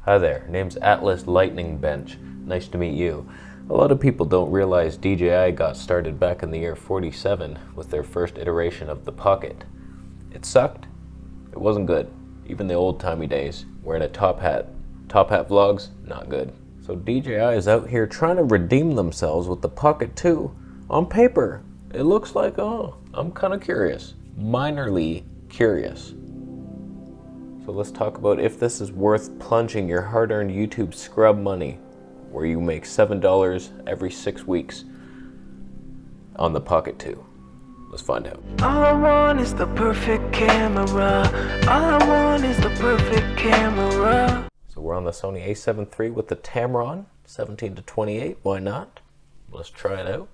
Hi there, name's Atlas Lightning Bench. Nice to meet you. A lot of people don't realize DJI got started back in the year 47 with their first iteration of the Pocket. It sucked. It wasn't good. Even the old-timey days, wearing a top hat. Top hat vlogs, not good. So DJI is out here trying to redeem themselves with the Pocket 2. On paper, it looks like, oh, I'm kind of curious. Minorly curious. So let's talk about if this is worth plunging your hard-earned YouTube scrub money, where you make $7 every 6 weeks on the Pocket 2. Let's find out. All I want is the perfect camera. All I want is the perfect camera. So we're on the Sony a7 III with the Tamron, 17-28, why not? Let's try it out.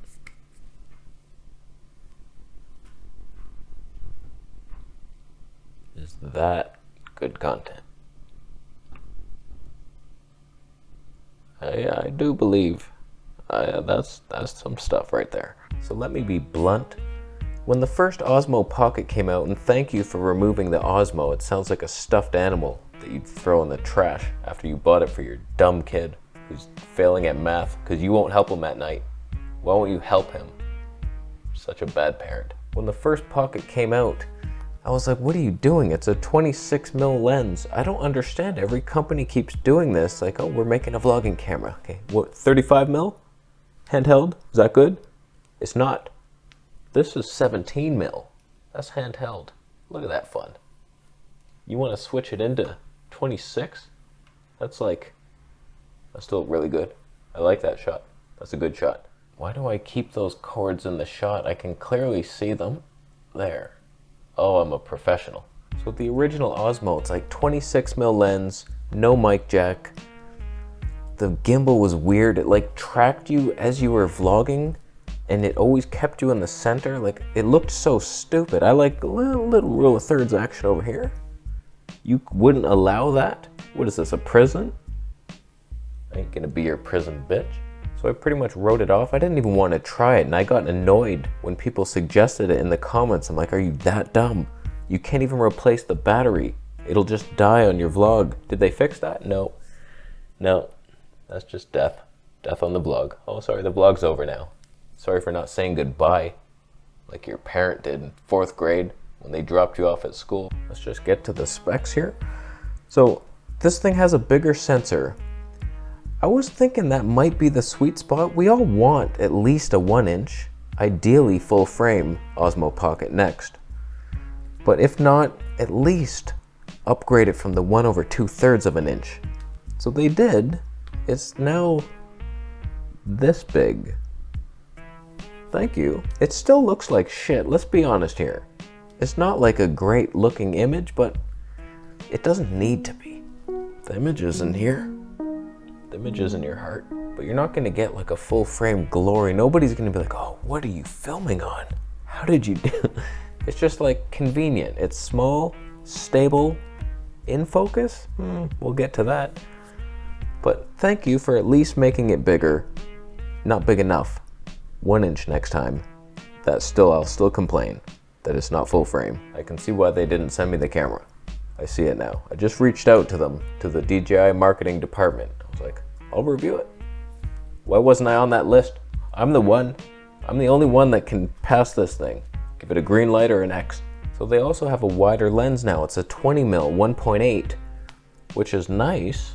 Is that good content? I do believe that's some stuff right there. So let me be blunt. When the first Osmo Pocket came out, and thank you for removing the Osmo, it sounds like a stuffed animal that you'd throw in the trash after you bought it for your dumb kid who's failing at math because you won't help him at night. Why won't you help him? Such a bad parent. When the first Pocket came out, I was like, what are you doing? It's a 26mm lens. I don't understand. Every company keeps doing this. Like, oh, we're making a vlogging camera. Okay, what, 35mm? Handheld? Is that good? It's not. This is 17mm. That's handheld. Look at that fun. You want to switch it into 26? That's still really good. I like that shot. That's a good shot. Why do I keep those cords in the shot? I can clearly see them. There. Oh, I'm a professional. So the original Osmo, it's like 26mm lens, no mic jack. The gimbal was weird. It like tracked you as you were vlogging, and it always kept you in the center. Like, it looked so stupid. I like a little rule of thirds action over here. You wouldn't allow that? What is this, a prison? I ain't gonna be your prison, bitch. So I pretty much wrote it off. I didn't even want to try it, and I got annoyed when people suggested it in the comments. I'm like, are you that dumb? You can't even replace the battery. It'll just die on your vlog. Did they fix that? No. No, that's just death. Death on the vlog. Oh, sorry, the vlog's over now. Sorry for not saying goodbye like your parent did in 4th grade when they dropped you off at school. Let's just get to the specs here. So this thing has a bigger sensor. I was thinking that might be the sweet spot. We all want at least a 1-inch, ideally full frame Osmo Pocket next. But if not, at least upgrade it from the 1/2 of an inch. So they did. It's now this big. Thank you. It still looks like shit, let's be honest here. It's not like a great looking image, but it doesn't need to be. The image is in here. The image is in your heart, but you're not gonna get like a full frame glory. Nobody's gonna be like, oh, what are you filming on? How did you do? It's just like convenient. It's small, stable, in focus. We'll get to that. But thank you for at least making it bigger. Not big enough. 1 inch next time. I'll still complain that it's not full frame. I can see why they didn't send me the camera. I see it now. I just reached out to them, to the DJI marketing department. I was like, I'll review it. Why wasn't I on that list? I'm the only one that can pass this thing. Give it a green light or an X. So they also have a wider lens now. It's a 20mm 1.8, which is nice.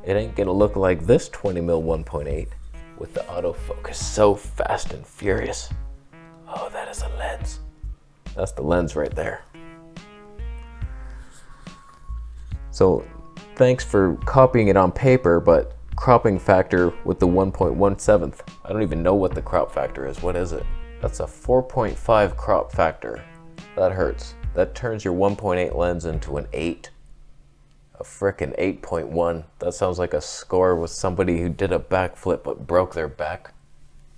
It ain't gonna look like this 20mm 1.8 with the autofocus so fast and furious. Oh, that is a lens. That's the lens right there. So thanks for copying it on paper, but cropping factor with the 1.17. I don't even know what the crop factor is. What is it? That's a 4.5 crop factor. That hurts. That turns your 1.8 lens into an 8. A frickin' 8.1. That sounds like a score with somebody who did a backflip but broke their back.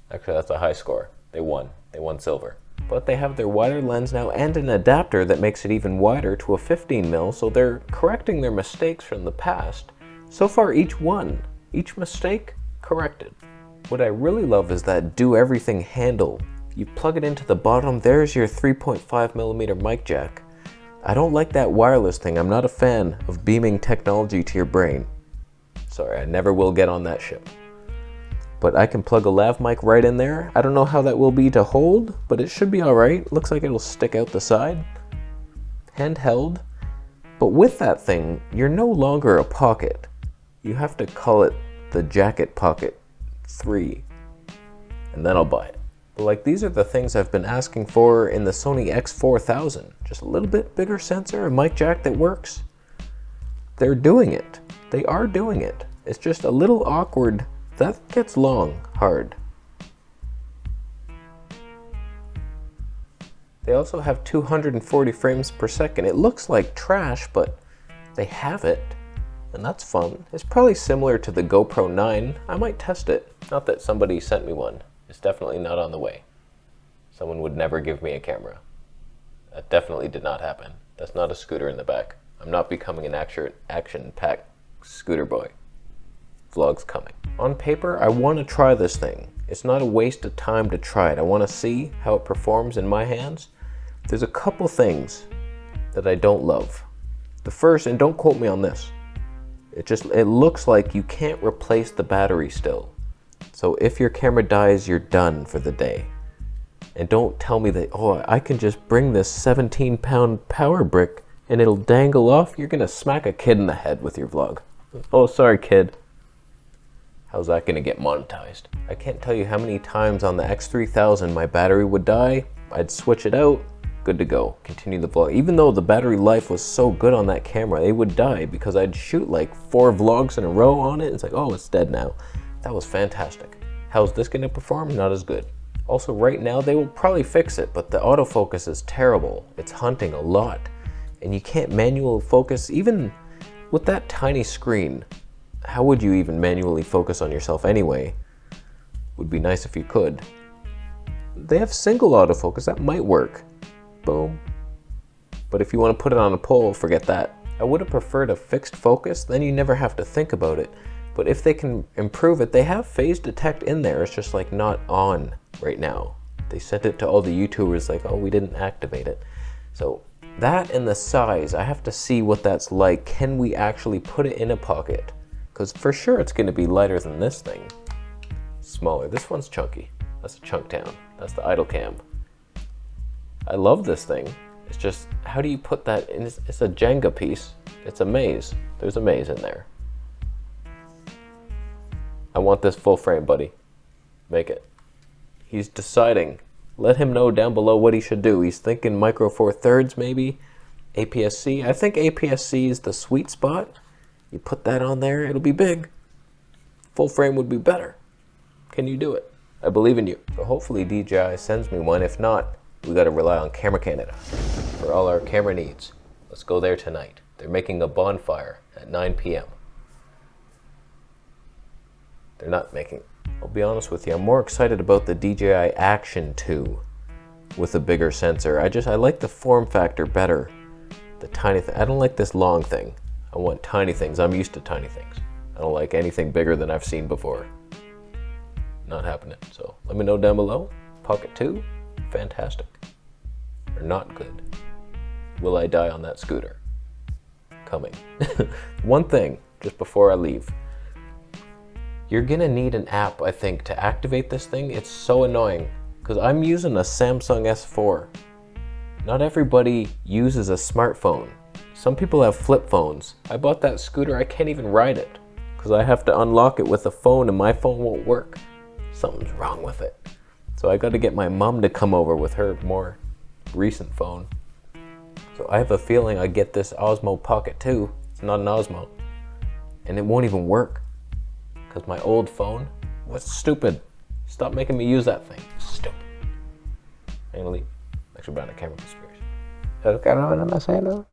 Actually, that's a high score. They won. They won silver. But they have their wider lens now and an adapter that makes it even wider to a 15mm, so they're correcting their mistakes from the past. So far, each mistake corrected. What I really love is that do everything handle. You plug it into the bottom, there's your 3.5mm mic jack. I don't like that wireless thing. I'm not a fan of beaming technology to your brain. Sorry, I never will get on that ship. But I can plug a lav mic right in there. I don't know how that will be to hold, but it should be all right. Looks like it'll stick out the side. Handheld. But with that thing, you're no longer a Pocket. You have to call it the Jacket Pocket 3. And then I'll buy it. But like, these are the things I've been asking for in the Sony X4000. Just a little bit bigger sensor, a mic jack that works. They're doing it. They are doing it. It's just a little awkward. That gets long, hard. They also have 240 frames per second. It looks like trash, but they have it, and that's fun. It's probably similar to the GoPro 9. I might test it. Not that somebody sent me one. It's definitely not on the way. Someone would never give me a camera. That definitely did not happen. That's not a scooter in the back. I'm not becoming an action-packed scooter boy. Vlog's coming. On paper, I want to try this thing. It's not a waste of time to try it. I want to see how it performs in my hands. There's a couple things that I don't love. The first, and don't quote me on this, it looks like you can't replace the battery still. So if your camera dies, you're done for the day. And don't tell me that, oh, I can just bring this 17-pound power brick and it'll dangle off. You're gonna smack a kid in the head with your vlog. Oh, sorry, kid. How's that gonna get monetized? I can't tell you how many times on the X3000 my battery would die. I'd switch it out, good to go, continue the vlog. Even though the battery life was so good on that camera, it would die because I'd shoot like 4 vlogs in a row on it. It's like, oh, it's dead now. That was fantastic. How's this gonna perform? Not as good. Also, right now, they will probably fix it, but the autofocus is terrible. It's hunting a lot, and you can't manual focus. Even with that tiny screen, how would you even manually focus on yourself anyway? Would be nice if you could. They have single autofocus, that might work. Boom. But if you want to put it on a pole, forget that. I would have preferred a fixed focus, then you never have to think about it. But if they can improve it, they have phase detect in there. It's just like not on right now. They sent it to all the YouTubers like, oh, we didn't activate it. So that and the size, I have to see what that's like. Can we actually put it in a pocket? Because for sure it's going to be lighter than this thing. Smaller. This one's chunky. That's a chunk town. That's the idle cam. I love this thing. It's just, how do you put that in? It's a Jenga piece. It's a maze. There's a maze in there. I want this full frame, buddy. Make it. He's deciding. Let him know down below what he should do. He's thinking micro four thirds maybe. APS-C. I think APS-C is the sweet spot. You put that on there, it'll be big. Full frame would be better. Can you do it? I believe in you. So hopefully DJI sends me one. If not, we gotta rely on Camera Canada for all our camera needs. Let's go there tonight. They're making a bonfire at 9 p.m. They're not making, I'll be honest with you, I'm more excited about the DJI Action 2 with a bigger sensor. I like the form factor better. The tiny thing, I don't like this long thing. I want tiny things. I'm used to tiny things. I don't like anything bigger than I've seen before. Not happening. So let me know down below. Pocket 2, fantastic. Or not good. Will I die on that scooter? Coming. One thing, just before I leave. You're gonna need an app, I think, to activate this thing. It's so annoying because I'm using a Samsung S4. Not everybody uses a smartphone. Some people have flip phones. I bought that scooter, I can't even ride it because I have to unlock it with a phone and my phone won't work. Something's wrong with it. So I got to get my mom to come over with her more recent phone. So I have a feeling I get this Osmo Pocket 2. It's not an Osmo. And it won't even work. Because my old phone was stupid. Stop making me use that thing. Stupid. I'm gonna leave. Actually, buying a camera conspiracy.